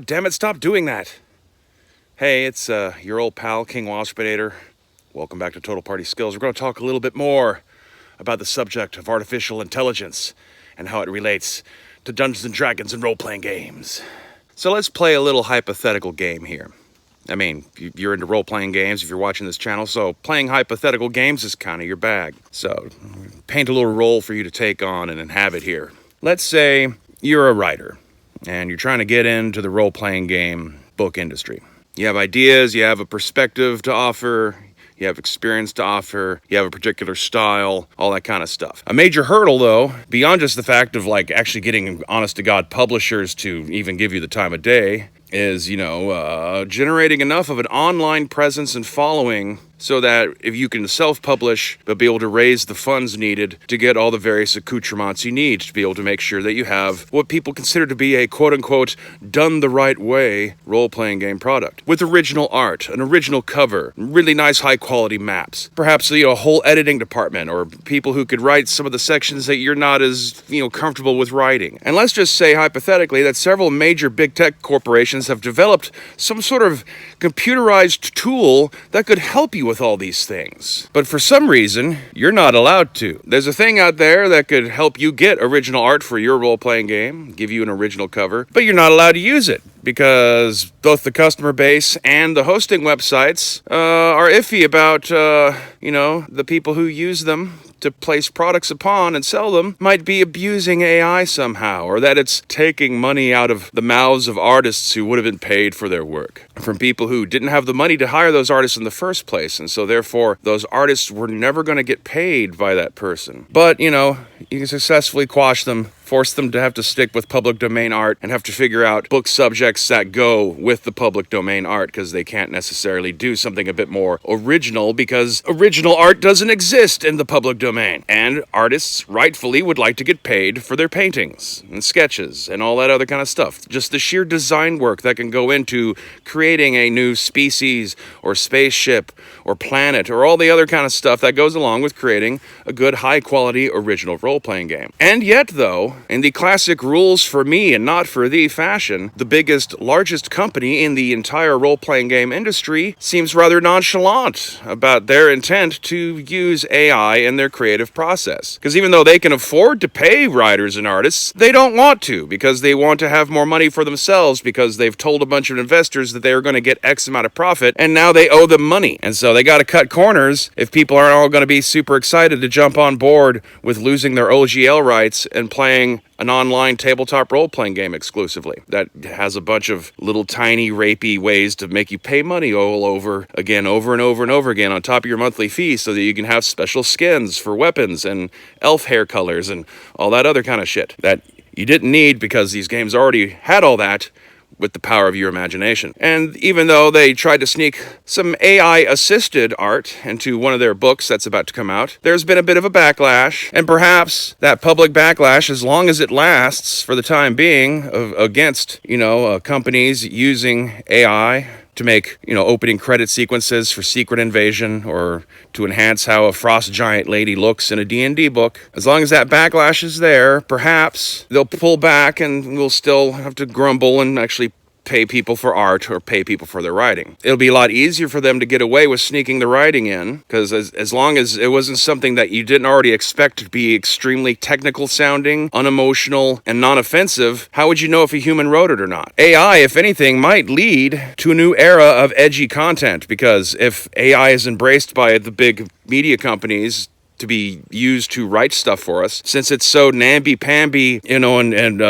damn it, stop doing that. Hey, it's your old pal, King Waspinator. Welcome back to Total Party Skills. We're going to talk a little bit more about the subject of artificial intelligence and how it relates to Dungeons & Dragons and role-playing games. So let's play a little hypothetical game here. I mean, you're into role-playing games if you're watching this channel, so playing hypothetical games is kind of your bag. So paint a little role for you to take on and inhabit here. Let's say you're a writer and you're trying to get into the role-playing game book industry. You have ideas, you have a perspective to offer, you have experience to offer, you have a particular style, all that kind of stuff. A major hurdle, though, beyond just the fact of like actually getting honest-to-God publishers to even give you the time of day, is, generating enough of an online presence and following so that if you can self-publish, but be able to raise the funds needed to get all the various accoutrements you need to be able to make sure that you have what people consider to be a quote-unquote done the right way role-playing game product. With original art, an original cover, really nice high-quality maps, perhaps a whole editing department or people who could write some of the sections that you're not as comfortable with writing. And let's just say hypothetically that several major big tech corporations have developed some sort of computerized tool that could help you with all these things. But for some reason, you're not allowed to. There's a thing out there that could help you get original art for your role-playing game, give you an original cover, but you're not allowed to use it because both the customer base and the hosting websites are iffy about, the people who use them to place products upon and sell them might be abusing AI somehow, or that it's taking money out of the mouths of artists who would have been paid for their work from people who didn't have the money to hire those artists in the first place, and so therefore those artists were never going to get paid by that person. But, you can successfully quash them, force them to have to stick with public domain art and have to figure out book subjects that go with the public domain art because they can't necessarily do something a bit more original because original art doesn't exist in the public domain. And artists rightfully would like to get paid for their paintings and sketches and all that other kind of stuff. Just the sheer design work that can go into creating a new species or spaceship or planet or all the other kind of stuff that goes along with creating a good high quality original role-playing game. And yet though, in the classic rules for me and not for thee fashion, the biggest, largest company in the entire role-playing game industry seems rather nonchalant about their intent to use AI in their creative process. Because even though they can afford to pay writers and artists, they don't want to because they want to have more money for themselves because they've told a bunch of investors that they are going to get X amount of profit and now they owe them money. And so they got to cut corners if people aren't all going to be super excited to jump on board with losing their OGL rights and playing an online tabletop role-playing game exclusively that has a bunch of little tiny rapey ways to make you pay money all over again, over and over and over again on top of your monthly fee so that you can have special skins for weapons and elf hair colors and all that other kind of shit that you didn't need because these games already had all that with the power of your imagination. And even though they tried to sneak some AI-assisted art into one of their books that's about to come out, there's been a bit of a backlash, and perhaps that public backlash, as long as it lasts for the time being, against, companies using AI to make, opening credit sequences for Secret Invasion or to enhance how a frost giant lady looks in a D&D book. As long as that backlash is there, perhaps they'll pull back and we'll still have to grumble and actually pay people for art or pay people for their writing. It'll be a lot easier for them to get away with sneaking the writing in because as long as it wasn't something that you didn't already expect to be extremely technical sounding, unemotional, and non-offensive, how would you know if a human wrote it or not? AI, if anything, might lead to a new era of edgy content because if AI is embraced by the big media companies to be used to write stuff for us, since it's so namby-pamby, and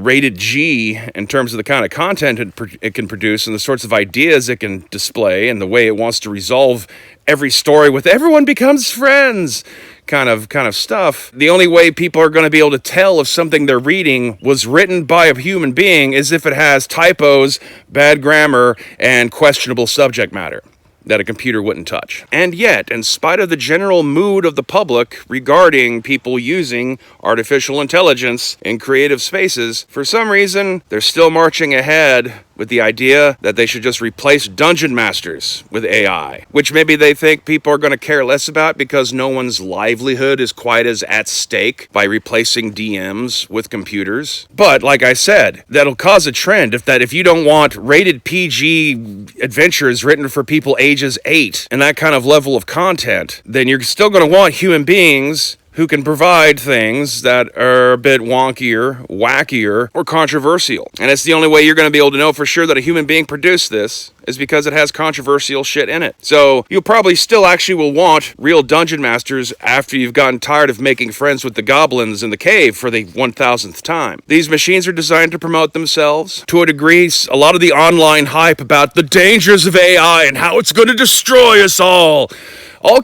rated G in terms of the kind of content it can produce and the sorts of ideas it can display and the way it wants to resolve every story with everyone becomes friends kind of stuff. The only way people are going to be able to tell if something they're reading was written by a human being is if it has typos, bad grammar, and questionable subject matter that a computer wouldn't touch. And yet, in spite of the general mood of the public regarding people using artificial intelligence in creative spaces, for some reason, they're still marching ahead with the idea that they should just replace dungeon masters with AI, which maybe they think people are going to care less about because no one's livelihood is quite as at stake by replacing DMs with computers. But like I said, that'll cause a trend if you don't want rated PG adventures written for people ages 8 and that kind of level of content, then you're still going to want human beings who can provide things that are a bit wonkier, wackier, or controversial. And it's the only way you're going to be able to know for sure that a human being produced this is because it has controversial shit in it. So you'll probably still actually will want real dungeon masters after you've gotten tired of making friends with the goblins in the cave for the 1000th time. These machines are designed to promote themselves. To a degree, a lot of the online hype about the dangers of AI and how it's going to destroy us all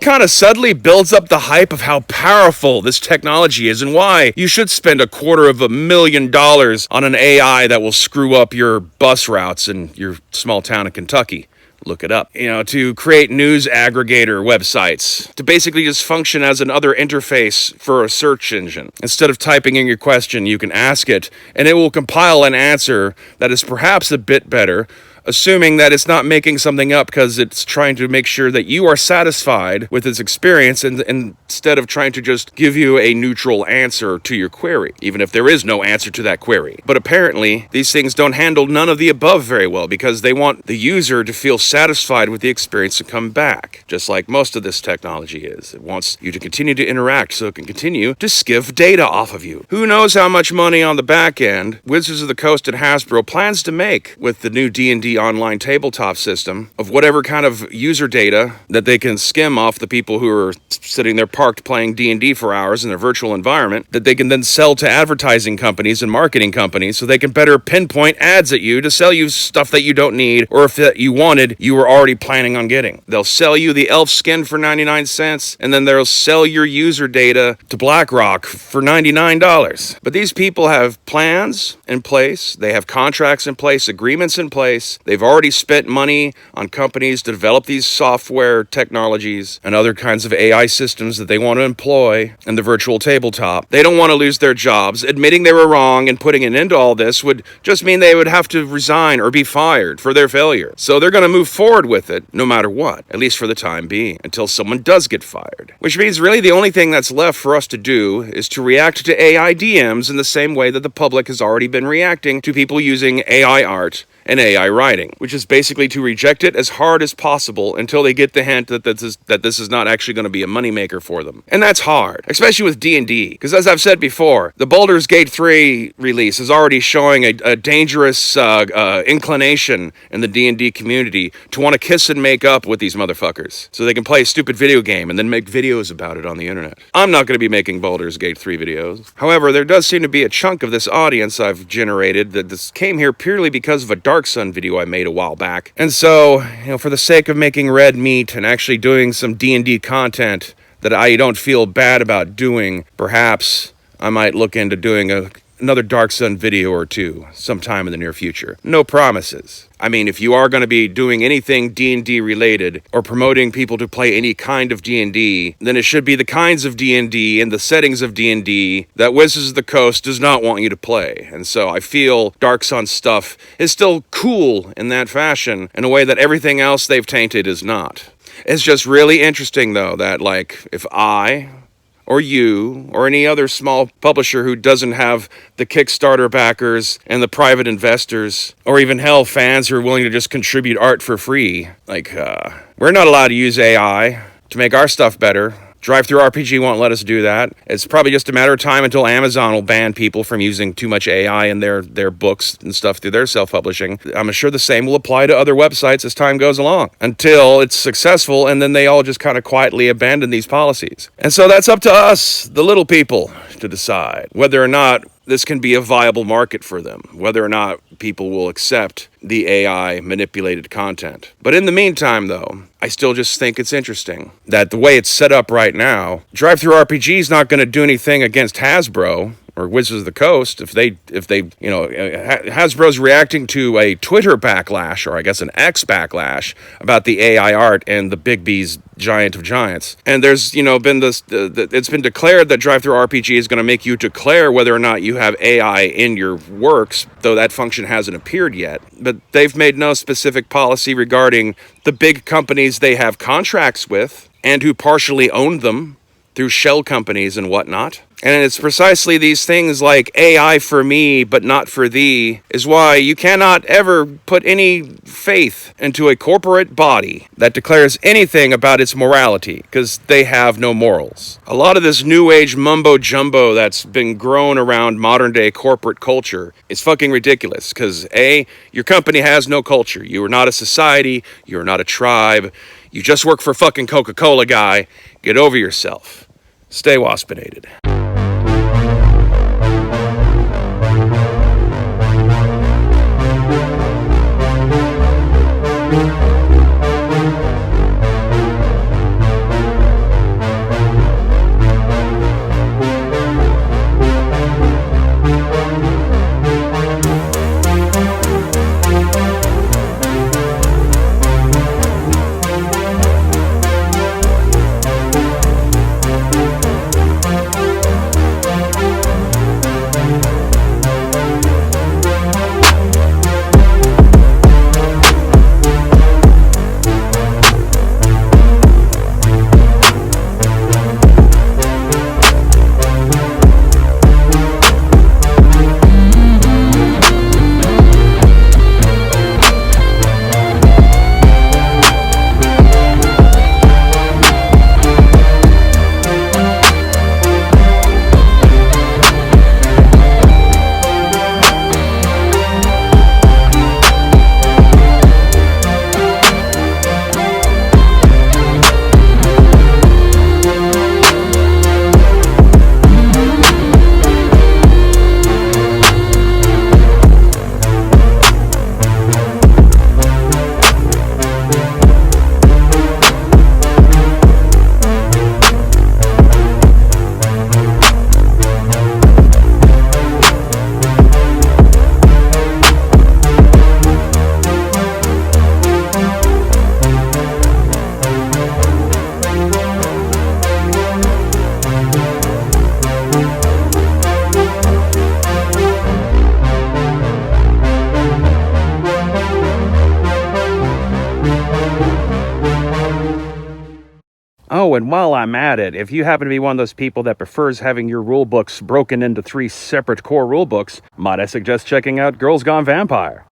kind of subtly builds up the hype of how powerful this technology is and why you should spend $250,000 on an AI that will screw up your bus routes in your small town in Kentucky. Look it up. To create news aggregator websites, to basically just function as another interface for a search engine. Instead of typing in your question, you can ask it, and it will compile an answer that is perhaps a bit better, assuming that it's not making something up because it's trying to make sure that you are satisfied with its experience and instead of trying to just give you a neutral answer to your query, even if there is no answer to that query. But apparently, these things don't handle none of the above very well because they want the user to feel satisfied with the experience and come back, just like most of this technology is. It wants you to continue to interact so it can continue to skiff data off of you. Who knows how much money on the back end Wizards of the Coast and Hasbro plans to make with the new D&D online tabletop system of whatever kind of user data that they can skim off the people who are sitting there parked playing D&D for hours in their virtual environment that they can then sell to advertising companies and marketing companies so they can better pinpoint ads at you to sell you stuff that you don't need or if that you wanted, you were already planning on getting. They'll sell you the elf skin for 99 cents and then they'll sell your user data to BlackRock for $99. But these people have plans in place, they have contracts in place, agreements in place. They've already spent money on companies to develop these software technologies and other kinds of AI systems that they want to employ in the virtual tabletop. They don't want to lose their jobs. Admitting they were wrong and putting an end to all this would just mean they would have to resign or be fired for their failure. So they're going to move forward with it no matter what, at least for the time being, until someone does get fired. Which means really the only thing that's left for us to do is to react to AI DMs in the same way that the public has already been reacting to people using AI art and AI writing, which is basically to reject it as hard as possible until they get the hint that this is not actually going to be a moneymaker for them. And that's hard, especially with D&D, because as I've said before, the Baldur's Gate 3 release is already showing a dangerous inclination in the D&D community to want to kiss and make up with these motherfuckers so they can play a stupid video game and then make videos about it on the internet. I'm not going to be making Baldur's Gate 3 videos. However, there does seem to be a chunk of this audience I've generated that this came here purely because of a Dark Sun video I made a while back. And so, for the sake of making red meat and actually doing some D&D content that I don't feel bad about doing, perhaps I might look into doing another Dark Sun video or two sometime in the near future. No promises. I mean, if you are going to be doing anything D&D related or promoting people to play any kind of D&D, then it should be the kinds of D&D and the settings of D&D that Wizards of the Coast does not want you to play. And so I feel Dark Sun stuff is still cool in that fashion in a way that everything else they've tainted is not. It's just really interesting, though, that, if I or you, or any other small publisher who doesn't have the Kickstarter backers and the private investors, or even hell, fans who are willing to just contribute art for free. We're not allowed to use AI to make our stuff better. Drive-Thru RPG won't let us do that. It's probably just a matter of time until Amazon will ban people from using too much AI in their books and stuff through their self-publishing. I'm sure the same will apply to other websites as time goes along, until it's successful, and then they all just kind of quietly abandon these policies. And so that's up to us, the little people, to decide whether or not this can be a viable market for them, whether or not people will accept the AI manipulated content. But in the meantime, though, I still just think it's interesting that the way it's set up right now, Drive-Thru RPG is not going to do anything against Hasbro, or Wizards of the Coast, if they, Hasbro's reacting to a Twitter backlash, or I guess an X backlash, about the AI art and the Big B's Giant of Giants. And there's, been this, it's been declared that Drive-Thru RPG is going to make you declare whether or not you have AI in your works, though that function hasn't appeared yet. But they've made no specific policy regarding the big companies they have contracts with and who partially own them through shell companies and whatnot. And it's precisely these things like AI for me, but not for thee, is why you cannot ever put any faith into a corporate body that declares anything about its morality, because they have no morals. A lot of this new age mumbo jumbo that's been grown around modern day corporate culture is fucking ridiculous, because A, your company has no culture. You are not a society. You are not a tribe. You just work for fucking Coca-Cola, guy. Get over yourself. Stay waspinated. Oh, and while I'm at it, if you happen to be one of those people that prefers having your rule books broken into 3 separate core rule books, might I suggest checking out Girls Gone Vampire?